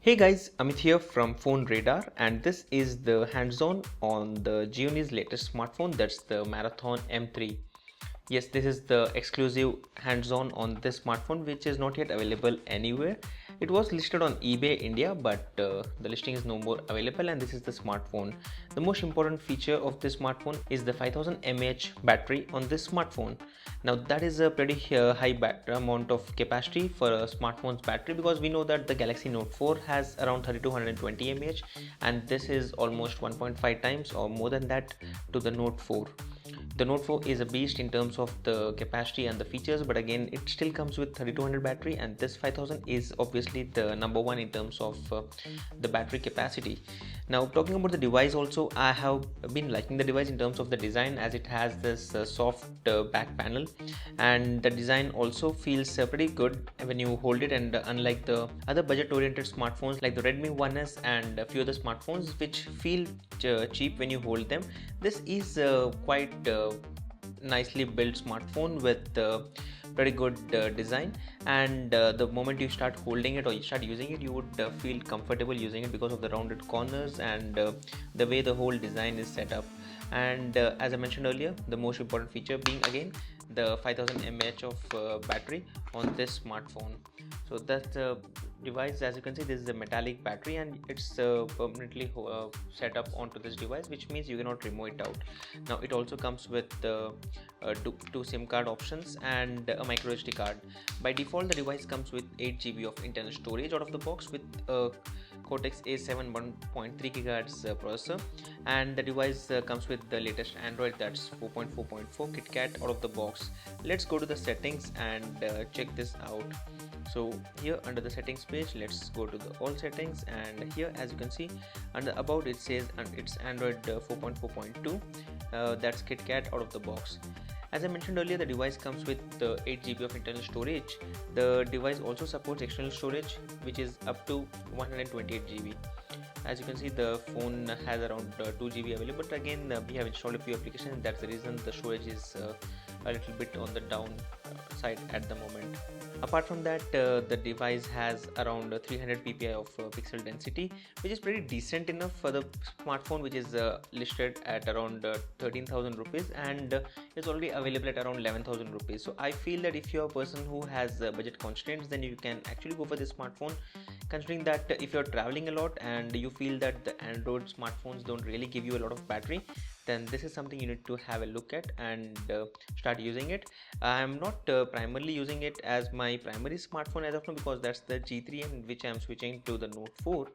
Hey guys, Amit here from PhoneRadar, and this is the hands-on on the Gionee's latest smartphone, that's the Marathon M3. Yes, this is the exclusive hands-on on this smartphone which is not yet available anywhere. It was listed on eBay India, but the listing is no more available, and this is the smartphone. The most important feature of this smartphone is the 5000 mAh battery on this smartphone. Now that is a pretty high amount of capacity for a smartphone's battery, because we know that the Galaxy Note 4 has around 3220 mAh, and this is almost 1.5 times or more than that to the Note 4. The Note 4 is a beast in terms of the capacity and the features, but again it still comes with 3200 battery, and this 5000 is obviously the number one in terms of the battery capacity. Now talking about the device also, I have been liking the device in terms of the design, as it has this soft back panel, and the design also feels pretty good when you hold it, and unlike the other budget oriented smartphones like the Redmi 1S and a few other smartphones which feel cheap when you hold them, this is quite nicely built smartphone with pretty good design, and the moment you start holding it or you start using it, you would feel comfortable using it because of the rounded corners and the way the whole design is set up. And as I mentioned earlier, the most important feature being again the 5000 mAh of battery on this smartphone. So that device, as you can see, this is a metallic battery, and it's permanently set up onto this device, which means you cannot remove it out. Now it also comes with two SIM card options and a micro SD card. By default, the device comes with 8 GB of internal storage out of the box with Cortex A7 1.3 GHz processor, and the device comes with the latest Android, that's 4.4.4 KitKat out of the box. Let's go to the settings and check this out. So here under the settings page, let's go to the all settings, and here as you can see under about it says it's Android 4.4.2, that's KitKat out of the box. As I mentioned earlier, the device comes with 8 GB of internal storage. The device also supports external storage, which is up to 128 GB. As you can see, the phone has around 2 GB available, but again we have installed a few applications, that's the reason the storage is a little bit on the down side at the moment. Apart from that, the device has around 300 ppi of pixel density, which is pretty decent enough for the smartphone, which is listed at around 13,000 rupees, and is already available at around 11,000 rupees. So I feel that if you're a person who has budget constraints, then you can actually go for this smartphone, considering that if you're traveling a lot and you feel that the Android smartphones don't really give you a lot of battery, then this is something you need to have a look at and start using it. I'm not primarily using it as my primary smartphone as of now, because that's the G3, in which I'm switching to the Note 4.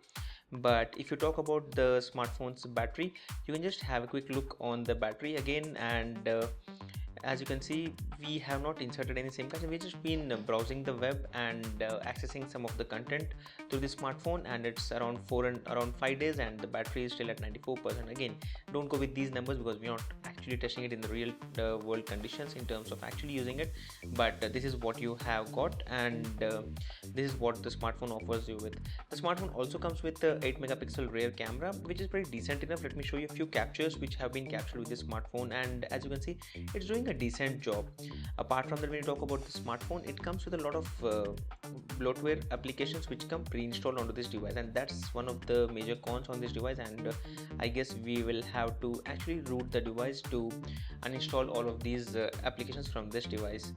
But if you talk about the smartphone's battery, you can just have a quick look on the battery again, and as you can see, we have not inserted any SIM cards. We've just been browsing the web and accessing some of the content through the smartphone, and it's around 5 days, and the battery is still at 94%. Again, don't go with these numbers because we're not actually testing it in the real world conditions in terms of actually using it, but this is what you have got, and this is what the smartphone offers you with. The smartphone also comes with the 8 megapixel rear camera, which is pretty decent enough. Let me show you a few captures which have been captured with this smartphone, and as you can see, it's doing a decent job. Apart from that, when you talk about the smartphone, it comes with a lot of bloatware applications which come pre-installed onto this device, and that's one of the major cons on this device, and I guess we will have to actually root the device to uninstall all of these applications from this device.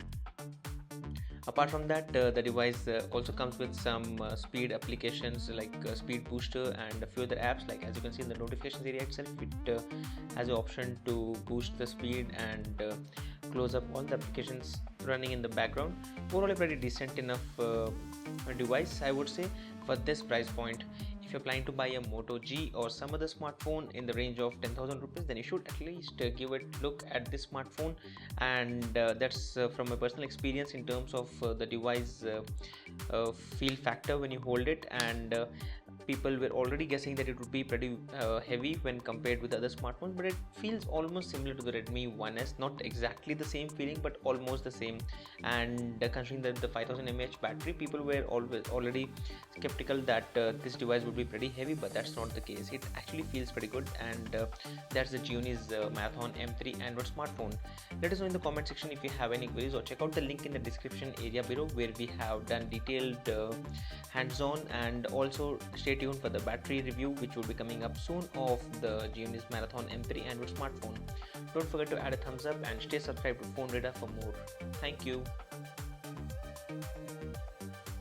Apart from that, the device also comes with some speed applications like speed booster and a few other apps, like as you can see in the notifications area itself, it has the option to boost the speed and close up all the applications running in the background. Overall, a pretty decent enough device, I would say, for this price point. If you're planning to buy a Moto G or some other smartphone in the range of 10,000 rupees, then you should at least give it a look at this smartphone, and that's from a personal experience in terms of the device feel factor when you hold it, and people were already guessing that it would be pretty heavy when compared with other smartphones, but it feels almost similar to the Redmi 1S, not exactly the same feeling but almost the same. And considering that the 5000 mAh battery, people were already skeptical that this device would be pretty heavy, but that's not the case. It actually feels pretty good. And that's the Gionee's Marathon M3 Android smartphone. Let us know in the comment section if you have any queries, or check out the link in the description area below where we have done detailed hands-on. And also stay tuned for the battery review which will be coming up soon of the Gionee's Marathon M3 Android smartphone. Don't forget to add a thumbs up and stay subscribed to PhoneRadar for more. Thank you.